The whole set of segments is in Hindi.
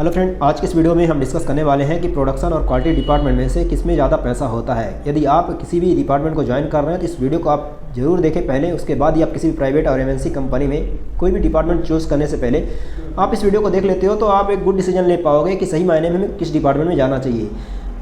हेलो फ्रेंड, आज के इस वीडियो में हम डिस्कस करने वाले हैं कि प्रोडक्शन और क्वालिटी डिपार्टमेंट में से किस में ज़्यादा पैसा होता है। यदि आप किसी भी डिपार्टमेंट को ज्वाइन कर रहे हैं तो इस वीडियो को आप जरूर देखें पहले, उसके बाद ही आप किसी भी प्राइवेट और एमएनसी कंपनी में कोई भी डिपार्टमेंट चूज़ करने से पहले आप इस वीडियो को देख लेते हो तो आप एक गुड डिसीजन ले पाओगे कि सही मायने में हमें किस डिपार्टमेंट में जाना चाहिए,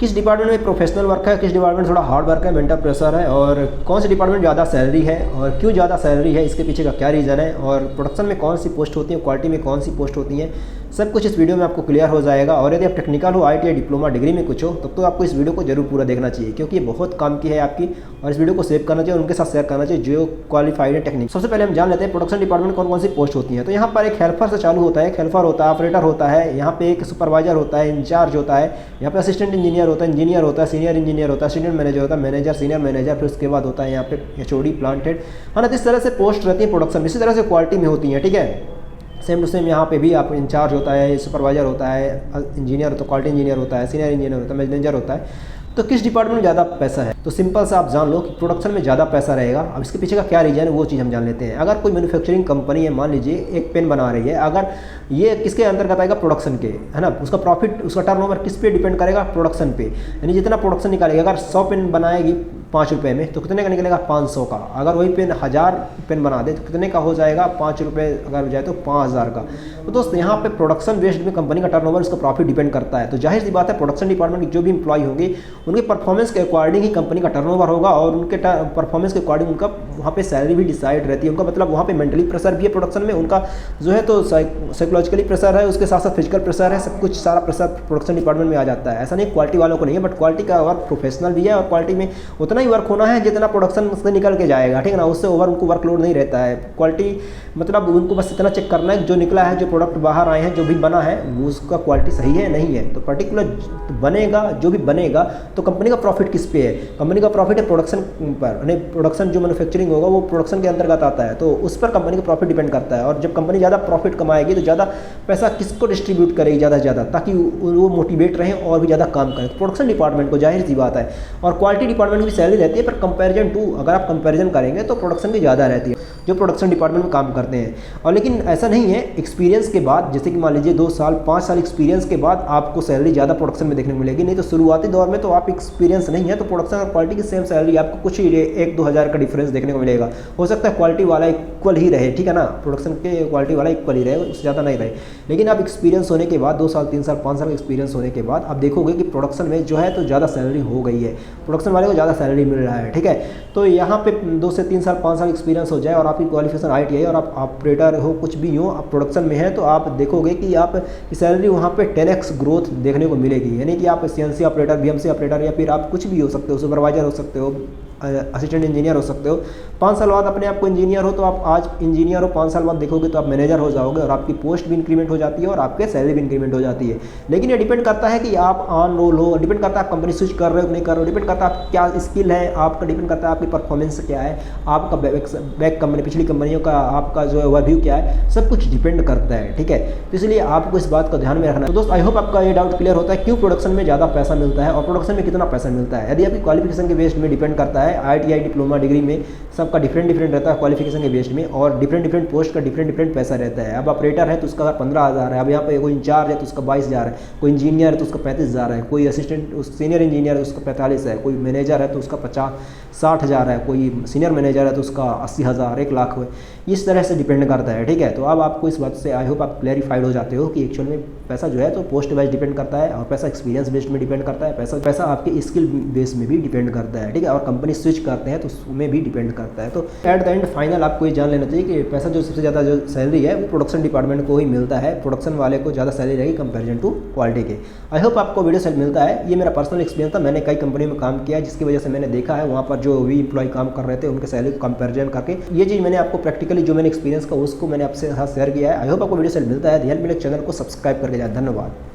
किस डिपार्टमेंट में प्रोफेशनल वर्क है, किस डिपार्टमेंट थोड़ा हार्ड वर्क है, मेंटल प्रेशर है, और कौन सी डिपार्टमेंट ज़्यादा सैलरी है और क्यों ज़्यादा सैलरी है, इसके पीछे का क्या रीज़न है, और प्रोडक्शन में कौन सी पोस्ट होती है, क्वालिटी में कौन सी पोस्ट होती है, सब कुछ इस वीडियो में आपको क्लियर हो जाएगा। और यदि आप टेक्निकल हो, ITI डिप्लोमा डिग्री में कुछ हो, तब तो आपको इस वीडियो को जरूर पूरा देखना चाहिए, क्योंकि ये बहुत काम की है आपकी, और इस वीडियो को सेव करना चाहिए और उनके साथ शेयर करना चाहिए जो क्वालिफाइड है टेक्निक। सबसे पहले हम जान लेते हैं प्रोडक्शन डिपार्टमेंट कौन कौन सी पोस्ट होती है। तो यहाँ पर एक हेल्पर से चालू होता है, एक हेल्पर होता है, ऑपरेटर होता है, यहाँ पे एक सुपरवाइजर होता है, इंचार्ज होता है, यहाँ पे असिस्टेंट इंजीनियर होता है, इंजीनियर होता है, सीनियर इंजीनियर होता है, सीनियर मैनेजर होता है, मैनेजर, सीनियर मैनेजर, फिर उसके बाद होता है यहाँ पे HOD, प्लांट हेड, है ना। इस तरह से पोस्ट रहती है प्रोडक्शन में। इसी तरह से क्वालिटी में होती है, ठीक है। सेम टू सेम यहाँ पे भी आप इंचार्ज होता है, सुपरवाइजर होता है, इंजीनियर होता है, क्वालिटी इंजीनियर होता है, सीनियर इंजीनियर होता है, मैनेजर होता है। तो किस डिपार्टमेंट में ज़्यादा पैसा है, तो सिंपल से आप जान लो कि प्रोडक्शन में ज़्यादा पैसा रहेगा। अब इसके पीछे का क्या रीजन है वो चीज़ हम जान लेते हैं। अगर कोई मैन्युफैक्चरिंग कंपनी है, मान लीजिए एक पेन बना रही है, अगर ये किसके अंतर्गत आएगा, प्रोडक्शन के, है ना। उसका प्रॉफिट, उसका टर्नओवर किस पे डिपेंड करेगा, प्रोडक्शन पे। यानी जितना प्रोडक्शन निकालेगा, अगर 100 पेन बनाएगी 5 रुपये में तो कितने का निकलेगा, 500 का। अगर वही पेन 1000 पेन बना दे तो कितने का हो जाएगा, 5 रुपये अगर जाए तो 5000 का। तो दोस्त यहाँ पे प्रोडक्शन बेस्ड में कंपनी का टर्नओवर, उसका प्रॉफिट डिपेंड करता है। तो जाहिर सी बात है प्रोडक्शन डिपार्टमेंट के जो भी इंप्लॉय होंगे उनके परफॉर्मेंस के अकॉर्डिंग ही कंपनी का टर्नओवर होगा, और उनके परफॉर्मेंस के अकॉर्डिंग उनका वहाँ पे सैलरी भी डिसाइड रहती है। उनका मतलब वहाँ पे मेंटली प्रेशर भी है प्रोडक्शन में, उनका जो है तो साइकोलॉजिकली प्रेशर है, उसके साथ साथ फिजिकल प्रेशर है, सब कुछ सारा प्रेशर प्रोडक्शन डिपार्टमेंट में आ जाता है। ऐसा नहीं क्वालिटी वालों को नहीं है, बट क्वालिटी का वर्क प्रोफेशनल भी है, और क्वालिटी में उतना ही वर्क होना है जितना प्रोडक्शन से निकल के जाएगा, ठीक है ना। उससे ओवर उनको वर्कलोड नहीं रहता है। क्वालिटी मतलब उनको बस इतना चेक करना है जो निकला है, जो प्रोडक्ट बाहर आए हैं, जो भी बना है वो उसका क्वालिटी सही है नहीं है। तो पर्टिकुलर बनेगा, जो भी बनेगा तो कंपनी का प्रॉफिट किस पे है, कंपनी का प्रॉफिट है प्रोडक्शन पर। नहीं, प्रोडक्शन जो मैन्युफैक्चरिंग होगा वो प्रोडक्शन के अंतर्गत आता है, तो उस पर कंपनी का प्रॉफिट डिपेंड करता है। और जब कंपनी ज़्यादा प्रॉफिट कमाएगी तो ज़्यादा पैसा किसको डिस्ट्रीब्यूट करेगी, ज़्यादा से ज़्यादा, ताकि वो मोटिवेट रहें और भी ज़्यादा काम करें। प्रोडक्शन डिपार्टमेंट को जाहिर सी बात है। और क्वालिटी डिपार्टमेंट की सैलरी रहती है, पर कंपेरिजन टू अगर आप कंपेरिजन करेंगे तो प्रोडक्शन की ज़्यादा रहती है जो प्रोडक्शन डिपार्टमेंट में काम करते हैं। और लेकिन ऐसा नहीं है, एक्सपीरियंस के बाद, जैसे कि मान लीजिए 2 साल 5 साल एक्सपीरियंस के बाद आपको सैलरी ज़्यादा प्रोडक्शन में देखने को मिलेगी। नहीं तो शुरुआती दौर में तो आप एक्सपीरियंस नहीं है तो प्रोडक्शन और क्वालिटी की सेम सैलरी आपको कुछ ही 1-2 हज़ार का डिफरेंस देखने को मिलेगा। हो सकता है क्वालिटी वाला इक्वल ही रहे, ठीक है ना, प्रोडक्शन के क्वालिटी वाला इक्वल ही रहे, उससे ज़्यादा नहीं रहे। लेकिन आप एक्सपीरियंस होने के बाद 2 साल 3 साल 5 साल का एक्सपीरियंस होने के बाद आप देखोगे कि प्रोडक्शन में जो है तो ज़्यादा सैलरी हो गई है, प्रोडक्शन वाले को ज़्यादा सैलरी मिल रहा है, ठीक है। तो यहाँ पे 2 से 3 साल 5 साल एक्सपीरियंस हो जाए और आपकी क्वालिफिकेशन ITI और आप ऑपरेटर हो, कुछ भी हो, आप प्रोडक्शन में है, तो आप देखोगे कि आप सैलरी वहाँ पे 10x ग्रोथ देखने को मिलेगी। यानी कि आप CNC ऑपरेटर, BMC ऑपरेटर, या फिर आप कुछ भी हो सकते हो, सुपरवाइजर हो सकते हो, असिस्टेंट इंजीनियर हो सकते हो। 5 साल बाद अपने आप को इंजीनियर हो तो आप आज इंजीनियर हो, 5 साल बाद देखोगे तो आप मैनेजर हो जाओगे, और आपकी पोस्ट भी इंक्रीमेंट हो जाती है और आपके सैलरी भी इंक्रीमेंट हो जाती है। लेकिन ये डिपेंड करता है कि आप ऑन रोल हो, डिपेंड करता है आप कंपनी स्विच कर रहे हो नहीं कर रहे हो, डिपेंड करता है आप क्या स्किल है आपका, डिपेंड करता है आपकी परफॉर्मेंस क्या है, आपका बैक कंपनी, पिछली कंपनियों का आपका जो है ओवरव्यू क्या है, सब कुछ डिपेंड करता है, ठीक है। तो इसलिए आपको इस बात को ध्यान में रखना है। तो दोस्त, आई होप आपका ये डाउट क्लियर होता है क्यों प्रोडक्शन में ज़्यादा पैसा मिलता है और प्रोडक्शन में कितना पैसा मिलता है। यदि आपकी क्वालिफिकेशन के बेस्ड में डिपेंड करता है, ITI डिप्लोमा डिग्री में सबका डिफरेंट रहता है क्वालिफिकेशन के बेस्ड में, और डिफरेंट पोस्ट का डिफरेंट पैसा रहता है। अब ऑपरेटर है तो उसका 15,000 है, अब यहाँ पे कोई इंचार्ज है तो उसका 22,000 है, कोई इंजीनियर है तो उसका 35,000 है, कोई असिस्टेंट सीनियर इंजीनियर है तो उसका 45 है, कोई मैनेजर है तो उसका 50-60,000 है, कोई सीनियर मैनेजर है तो उसका 80,000 1 लाख है। इस तरह से डिपेंड करता है, ठीक है। तो अब आपको इस बात से आई होप आप क्लैरिफाइड हो जाते हो कि एक्चुअल में पैसा जो है तो पोस्ट वाइज डिपेंड करता है, और पैसा एक्सपीरियंस बेस्ड में डिपेंड करता है, पैसा आपके स्किल बेस में भी डिपेंड करता है, ठीक है। और कंपनी स्विच करते हैं तो उसमें भी डिपेंड करता है। तो एट द एंड फाइनल आपको ये जान लेना चाहिए कि पैसा जो सबसे ज़्यादा जो सैलरी है वो प्रोडक्शन डिपार्टमेंट को ही मिलता है, प्रोडक्शन वाले को ज़्यादा सैलरी रहेगी कंपेरिजन टू क्वालिटी के। आई होप आपको वीडियो से मिलता है। ये मेरा पर्सनल एक्सपीरियंस था, मैंने कई कंपनी में काम किया जिसकी वजह से मैंने देखा है वहाँ पर जो भी इंप्लॉय काम कर रहे थे उनके सैलरी को कंपेरिजन करके ये चीज़ मैंने आपको प्रैक्टिकली जो मैंने एक्सपीरियंस का उसको मैंने आपसे साथ शेयर किया है। आई होप आपको वीडियो से मिलता है। ध्यान में चैनल को सब्सक्राइब करके जाए। धन्यवाद।